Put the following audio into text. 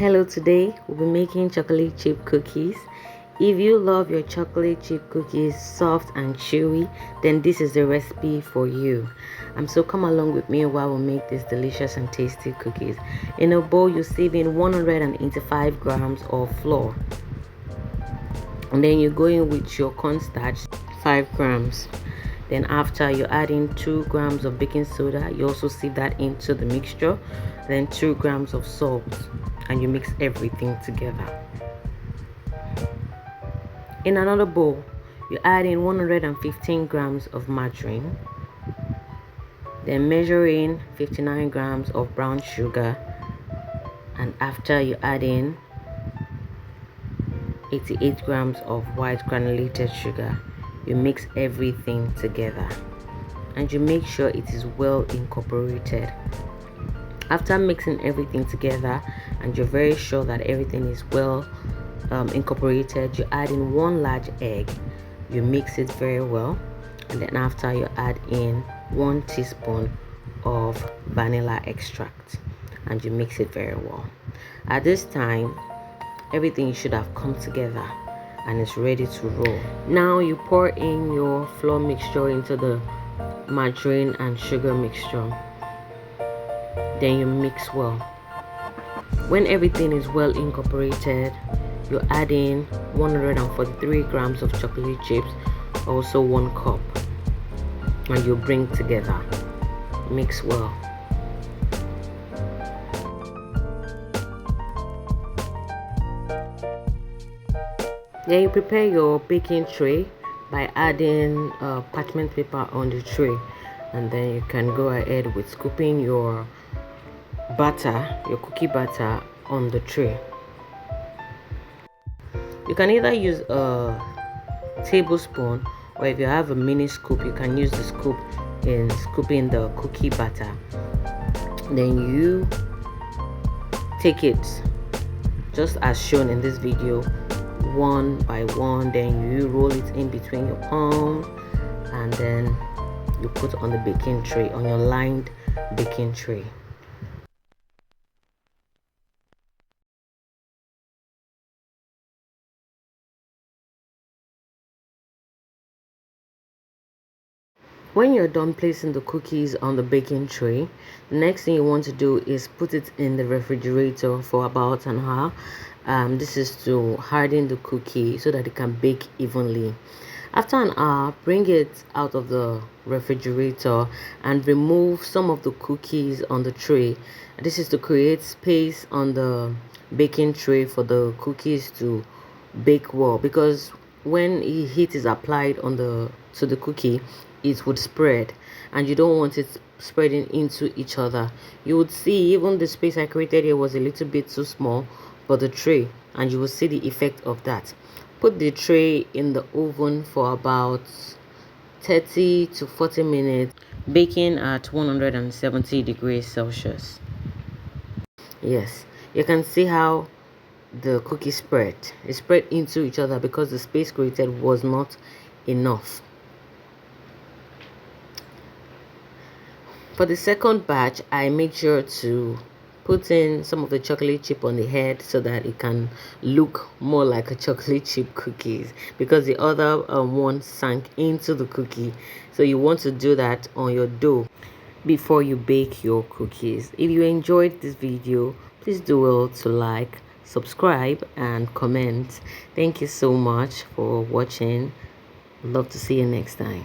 Hello, today we'll be making chocolate chip cookies. If you love your chocolate chip cookies soft and chewy, then this is the recipe for you. So come along with me while we make these delicious and tasty cookies. In a bowl, you sieve in 185 grams of flour, and then you go in with your cornstarch, 5 grams. Then after, you add in 2 grams of baking soda. You also sieve that into the mixture. Then 2 grams of salt, and you mix everything together. In another bowl, you add in 115 grams of margarine. Then measure in 59 grams of brown sugar. And after, you add in 88 grams of white granulated sugar. You mix everything together and you make sure it is well incorporated. After mixing everything together and you're very sure that everything is well incorporated, you add in 1 large egg. You mix it very well, and then after, you add in 1 teaspoon of vanilla extract and you mix it very well. At this time, everything should have come together and it's ready to roll. Now you pour in your flour mixture into the margarine and sugar mixture. Then you mix well. When everything is well incorporated, you add in 143 grams of chocolate chips, also 1 cup, and you bring together. Mix well. Then you prepare your baking tray by adding parchment paper on the tray, and then you can go ahead with scooping your butter, your cookie batter, on the tray. You can either use a tablespoon, or if you have a mini scoop, you can use the scoop in scooping the cookie batter. Then you take it just as shown in this video, one by one. Then you roll it in between your palm, and then you put on the baking tray, on your lined baking tray. When you're done placing the cookies on the baking tray, the next thing you want to do is put it in the refrigerator for about an hour. This is to harden the cookie so that it can bake evenly. After an hour, bring it out of the refrigerator and remove some of the cookies on the tray. This is to create space on the baking tray for the cookies to bake well, because when heat is applied to the cookie, it would spread, and you don't want it spreading into each other. You would see even the space I created here was a little bit too small for the tray, and you will see the effect of that. Put the tray in the oven for about 30 to 40 minutes, baking at 170 degrees Celsius. Yes, you can see how the cookie spread. It spread into each other because the space created was not enough. For the second batch, I made sure to put in some of the chocolate chip on the head so that it can look more like a chocolate chip cookies, because the other one sank into the cookie. So you want to do that on your dough before you bake your cookies. If you enjoyed this video, please do well to like, subscribe, and comment. Thank you so much for watching. Love to see you next time.